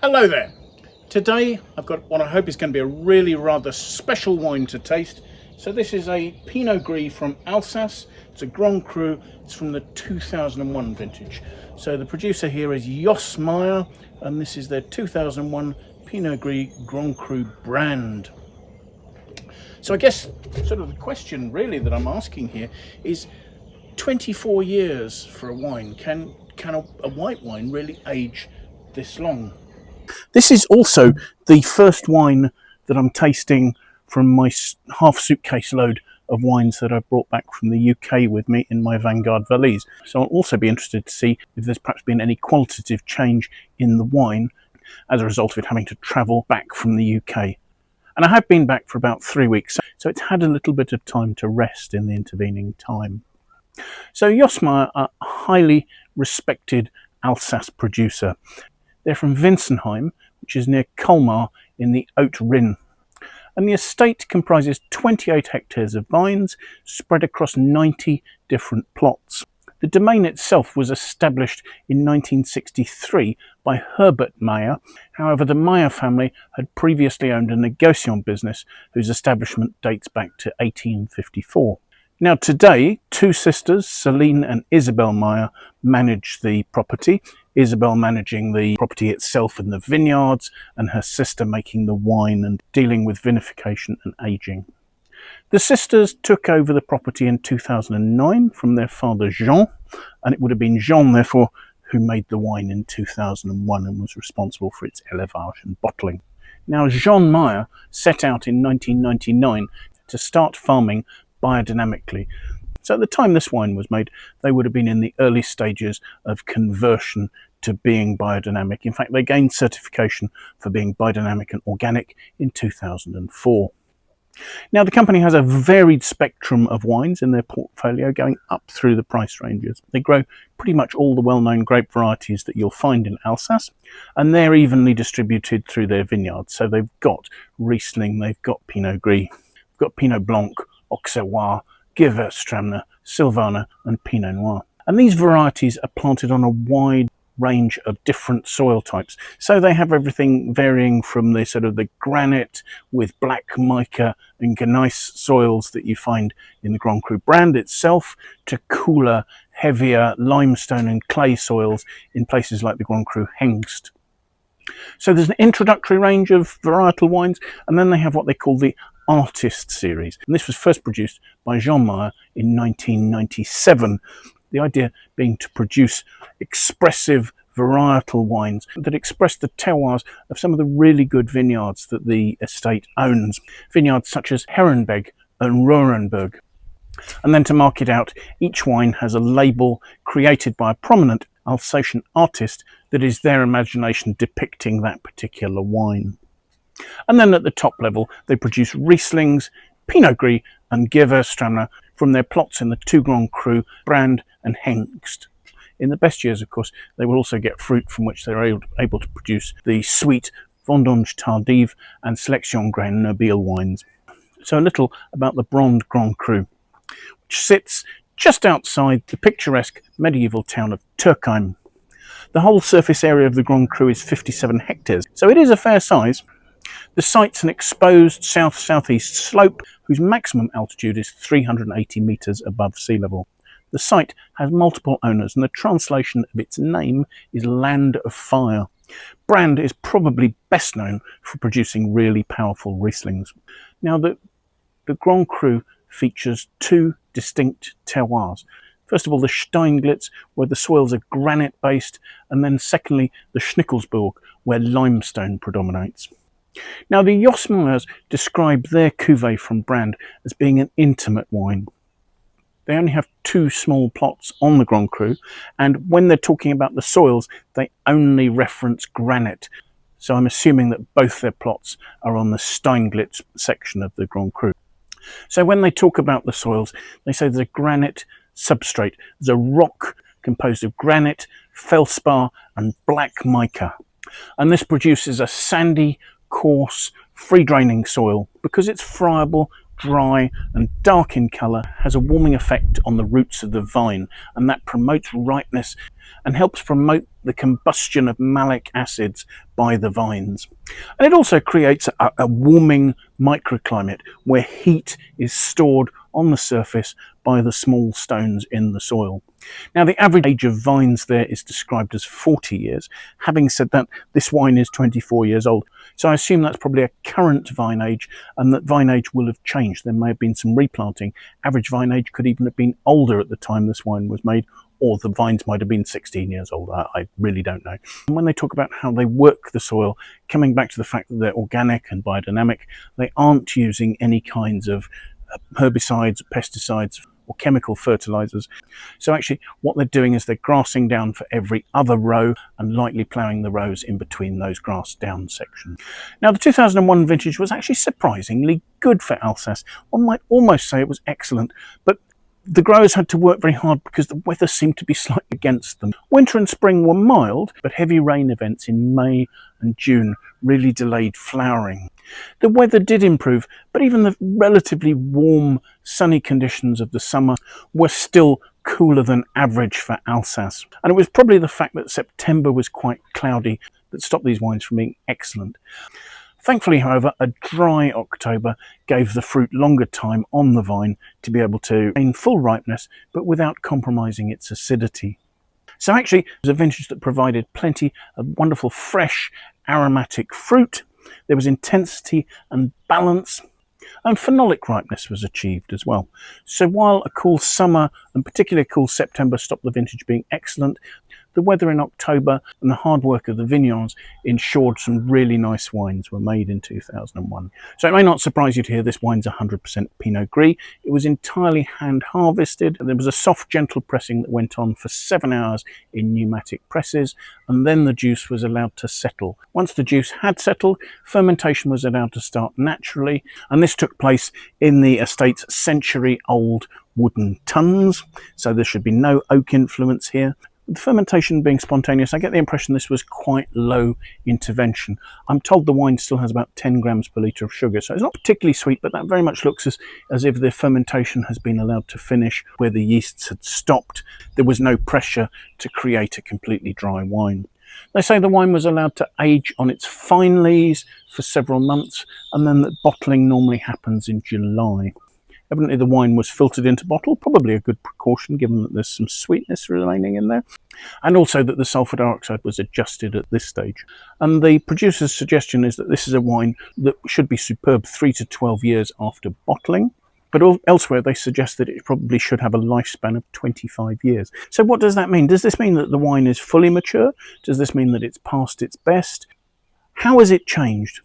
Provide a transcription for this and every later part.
Hello there. Today I've got what I hope is going to be a really rather special wine to taste. So this is a Pinot Gris from Alsace. It's a Grand Cru. It's from the 2001 vintage. So the producer here is Josmeyer, and this is their 2001 Pinot Gris Grand Cru Brand. So I guess sort of the question really that I'm asking here is 24 years for a wine. Can a white wine really age this long? This is also the first wine that I'm tasting from my half suitcase load of wines that I brought back from the UK with me in my VinGardeValise. So I'll also be interested to see if there's perhaps been any qualitative change in the wine as a result of it having to travel back from the UK. And I have been back for about 3 weeks, so it's had a little bit of time to rest in the intervening time. So Josmeyer are a highly respected Alsace producer. They're from Wintzenheim, which is near Colmar in the Haut-Rhin. And the estate comprises 28 hectares of vines spread across 90 different plots. The domain itself was established in 1963 by Hubert Meyer. However, the Meyer family had previously owned a négociant business whose establishment dates back to 1854. Now today, two sisters, Celine and Isabel Meyer, manage the property. Isabel managing the property itself and the vineyards, and her sister making the wine and dealing with vinification and aging. The sisters took over the property in 2009 from their father Jean, and it would have been Jean, therefore, who made the wine in 2001 and was responsible for its élevage and bottling. Now, Jean Meyer set out in 1999 to start farming biodynamically. So at the time this wine was made, they would have been in the early stages of conversion to being biodynamic. In fact, they gained certification for being biodynamic and organic in 2004. Now, the company has a varied spectrum of wines in their portfolio going up through the price ranges. They grow pretty much all the well-known grape varieties that you'll find in Alsace, and they're evenly distributed through their vineyards. So they've got Riesling, they've got Pinot Gris, they've got Pinot Blanc, Auxerrois, Gewürztraminer, Sylvaner and Pinot Noir. And these varieties are planted on a wide range of different soil types. So they have everything varying from the sort of the granite with black mica and gneiss soils that you find in the Grand Cru brand itself, to cooler, heavier limestone and clay soils in places like the Grand Cru Hengst. So there's an introductory range of varietal wines, and then they have what they call the Artist series. And this was first produced by Jean Meyer in 1997. The idea being to produce expressive varietal wines that express the terroirs of some of the really good vineyards that the estate owns. Vineyards such as Herrenberg and Roerenberg. And then to mark it out, each wine has a label created by a prominent Alsatian artist that is their imagination depicting that particular wine. And then at the top level, they produce Rieslings, Pinot Gris and Gewürztraminer from their plots in the two Grand Cru, Brand and Hengst. In the best years, of course, they will also get fruit from which they're able to produce the sweet Vendange Tardive and Sélection Grain Nobile wines. So a little about the Brand Grand Cru, which sits just outside the picturesque medieval town of Turckheim. The whole surface area of the Grand Cru is 57 hectares, so it is a fair size. The site's an exposed south-southeast slope whose maximum altitude is 380 metres above sea level. The site has multiple owners, and the translation of its name is Land of Fire. Brand is probably best known for producing really powerful Rieslings. Now, the Grand Cru features two distinct terroirs. First of all, the Steinglitz, where the soils are granite-based, and then secondly, the Schnickelsburg, where limestone predominates. Now, the Josmeyers describe their cuvée from Brand as being an intimate wine. They only have two small plots on the Grand Cru, and when they're talking about the soils, they only reference granite. So I'm assuming that both their plots are on the Steinglitz section of the Grand Cru. So when they talk about the soils, they say there's a granite substrate. There's a rock composed of granite, felspar and black mica. And this produces a sandy, coarse, free-draining soil because it's friable, dry and dark in colour, has a warming effect on the roots of the vine, and that promotes ripeness and helps promote the combustion of malic acids by the vines. And it also creates a warming microclimate where heat is stored on the surface by the small stones in the soil. Now, the average age of vines there is described as 40 years. Having said that, this wine is 24 years old. So I assume that's probably a current vine age, and that vine age will have changed. There may have been some replanting. Average vine age could even have been older at the time this wine was made, or the vines might have been 16 years old. I really don't know. And when they talk about how they work the soil, coming back to the fact that they're organic and biodynamic, they aren't using any kinds of herbicides, pesticides, or chemical fertilizers. So actually what they're doing is they're grassing down for every other row and lightly ploughing the rows in between those grass down sections. Now, the 2001 vintage was actually surprisingly good for Alsace. One might almost say it was excellent, but the growers had to work very hard because the weather seemed to be slightly against them. Winter and spring were mild, but heavy rain events in May and June really delayed flowering. The weather did improve, but even the relatively warm, sunny conditions of the summer were still cooler than average for Alsace. And it was probably the fact that September was quite cloudy that stopped these wines from being excellent. Thankfully, however, a dry October gave the fruit longer time on the vine to be able to gain full ripeness, but without compromising its acidity. So actually, it was a vintage that provided plenty of wonderful, fresh, aromatic fruit. There was intensity and balance, and phenolic ripeness was achieved as well. So while a cool summer and particularly a cool September stopped the vintage being excellent, the weather in October and the hard work of the vineyards ensured some really nice wines were made in 2001. So it may not surprise you to hear this wine's 100% Pinot Gris. It was entirely hand harvested. There was a soft, gentle pressing that went on for 7 hours in pneumatic presses, and then the juice was allowed to settle. Once the juice had settled, fermentation was allowed to start naturally, and this took place in the estate's century-old wooden tuns, so there should be no oak influence here. The fermentation being spontaneous, I get the impression this was quite low intervention. I'm told the wine still has about 10 grams per litre of sugar, so it's not particularly sweet, but that very much looks as if the fermentation has been allowed to finish where the yeasts had stopped. There was no pressure to create a completely dry wine. They say the wine was allowed to age on its fine lees for several months, and then that bottling normally happens in July. Evidently the wine was filtered into bottle, probably a good precaution given that there's some sweetness remaining in there, and also that the sulfur dioxide was adjusted at this stage. And the producer's suggestion is that this is a wine that should be superb 3 to 12 years after bottling, but elsewhere they suggest that it probably should have a lifespan of 25 years. So what does that mean? Does this mean that the wine is fully mature? Does this mean that it's past its best? How has it changed?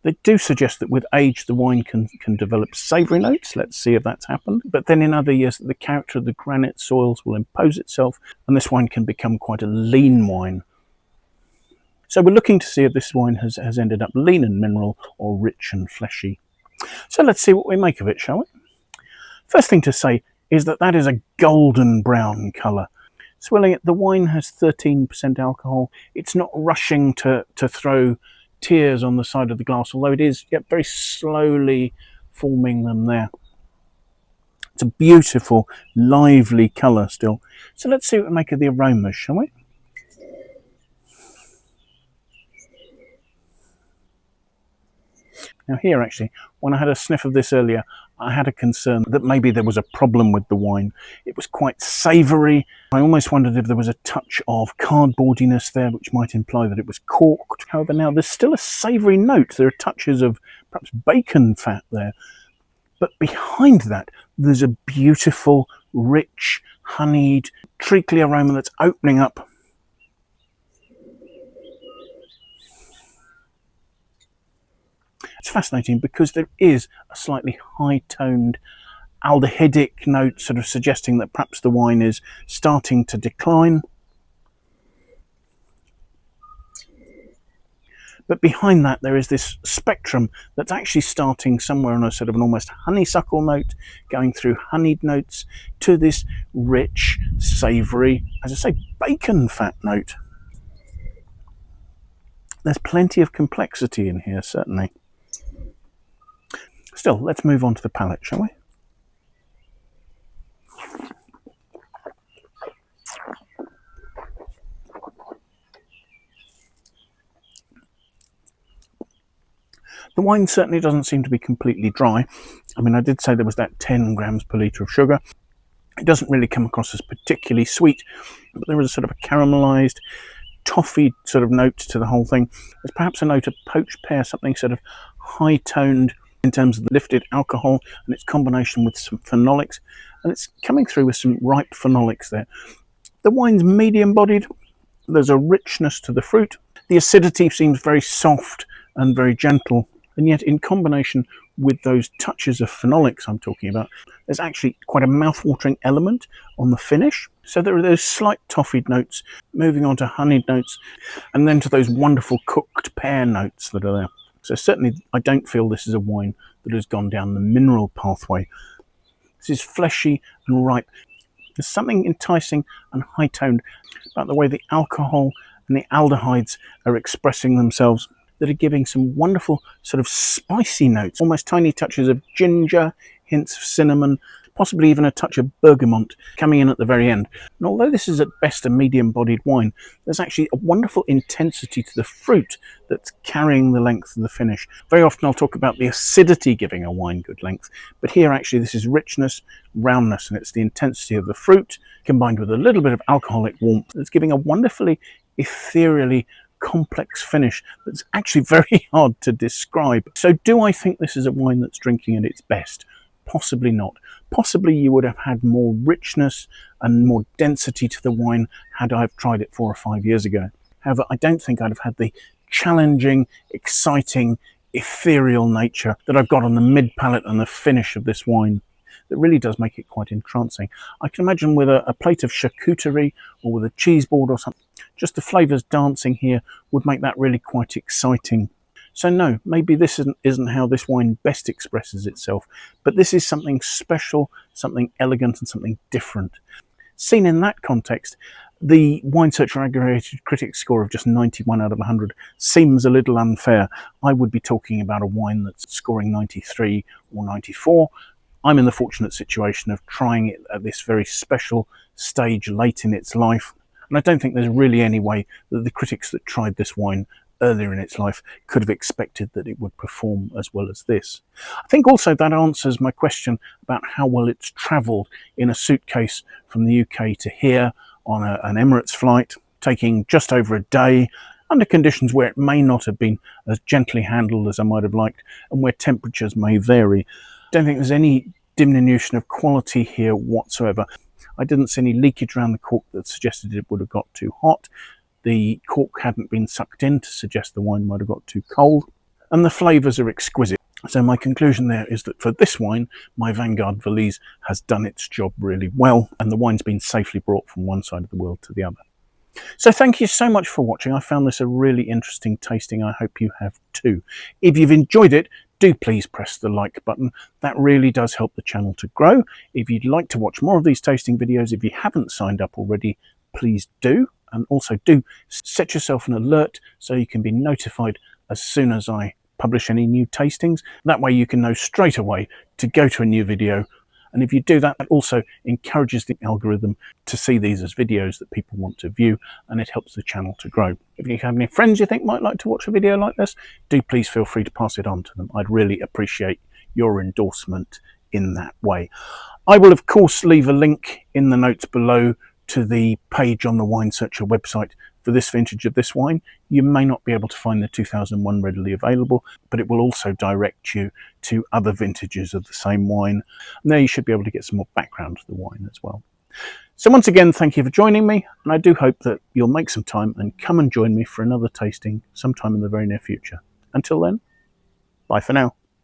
They do suggest that with age the wine can develop savoury notes. Let's see if that's happened. But then in other years the character of the granite soils will impose itself, and this wine can become quite a lean wine. So we're looking to see if this wine has ended up lean and mineral or rich and fleshy. So let's see what we make of it, shall we? First thing to say is that is a golden brown colour. Swilling it, the wine has 13% alcohol. It's not rushing to throw tears on the side of the glass, although it is very slowly forming them there. It's a beautiful, lively colour still. So let's see what we make of the aromas, shall we? Now here actually, when I had a sniff of this earlier, I had a concern that maybe there was a problem with the wine. It was quite savoury. I almost wondered if there was a touch of cardboardiness there, which might imply that it was corked. However, now there's still a savoury note. There are touches of perhaps bacon fat there. But behind that, there's a beautiful, rich, honeyed, treacly aroma that's opening up. It's fascinating because there is a slightly high-toned aldehydic note, sort of suggesting that perhaps the wine is starting to decline. But behind that there is this spectrum that's actually starting somewhere on a sort of an almost honeysuckle note, going through honeyed notes to this rich, savoury, as I say, bacon fat note. There's plenty of complexity in here, certainly. Still, let's move on to the palate, shall we? The wine certainly doesn't seem to be completely dry. I mean, I did say there was that 10 grams per litre of sugar. It doesn't really come across as particularly sweet, but there is a sort of a caramelised, toffee sort of note to the whole thing. There's perhaps a note of poached pear, something sort of high-toned in terms of the lifted alcohol and its combination with some phenolics. And it's coming through with some ripe phenolics there. The wine's medium-bodied. There's a richness to the fruit. The acidity seems very soft and very gentle. And yet in combination with those touches of phenolics I'm talking about, there's actually quite a mouth-watering element on the finish. So there are those slight toffeed notes, moving on to honeyed notes, and then to those wonderful cooked pear notes that are there. So certainly I don't feel this is a wine that has gone down the mineral pathway. This is fleshy and ripe. There's something enticing and high-toned about the way the alcohol and the aldehydes are expressing themselves, that are giving some wonderful sort of spicy notes, almost tiny touches of ginger, hints of cinnamon, possibly even a touch of bergamot coming in at the very end. And although this is at best a medium-bodied wine, there's actually a wonderful intensity to the fruit that's carrying the length of the finish. Very often I'll talk about the acidity giving a wine good length, but here actually this is richness, roundness, and it's the intensity of the fruit combined with a little bit of alcoholic warmth that's giving a wonderfully ethereally complex finish that's actually very hard to describe. So do I think this is a wine that's drinking at its best? Possibly not. Possibly you would have had more richness and more density to the wine had I have tried it 4 or 5 years ago. However, I don't think I'd have had the challenging, exciting, ethereal nature that I've got on the mid palate and the finish of this wine. That really does make it quite entrancing. I can imagine with a plate of charcuterie or with a cheese board or something, just the flavours dancing here would make that really quite exciting. So no, maybe this isn't how this wine best expresses itself, but this is something special, something elegant and something different. Seen in that context, the Wine Searcher aggregated critic score of just 91 out of 100 seems a little unfair. I would be talking about a wine that's scoring 93 or 94. I'm in the fortunate situation of trying it at this very special stage late in its life. And I don't think there's really any way that the critics that tried this wine earlier in its life could have expected that it would perform as well as this. I think also that answers my question about how well it's travelled in a suitcase from the UK to here on an Emirates flight, taking just over a day, under conditions where it may not have been as gently handled as I might have liked, and where temperatures may vary. I don't think there's any diminution of quality here whatsoever. I didn't see any leakage around the cork that suggested it would have got too hot. The cork hadn't been sucked in to suggest the wine might have got too cold. And the flavours are exquisite. So my conclusion there is that for this wine, my VinGardeValise has done its job really well, and the wine's been safely brought from one side of the world to the other. So thank you so much for watching. I found this a really interesting tasting. I hope you have too. If you've enjoyed it, do please press the like button. That really does help the channel to grow. If you'd like to watch more of these tasting videos, if you haven't signed up already, please do. And also do set yourself an alert so you can be notified as soon as I publish any new tastings. That way you can know straight away to go to a new video. And if you do that, it also encourages the algorithm to see these as videos that people want to view, and it helps the channel to grow. If you have any friends you think might like to watch a video like this, do please feel free to pass it on to them. I'd really appreciate your endorsement in that way. I will of course leave a link in the notes below to the page on the Wine Searcher website for this vintage of this wine. You may not be able to find the 2001 readily available, but it will also direct you to other vintages of the same wine. And there you should be able to get some more background to the wine as well. So once again, thank you for joining me, and I do hope that you'll make some time and come and join me for another tasting sometime in the very near future. Until then, bye for now.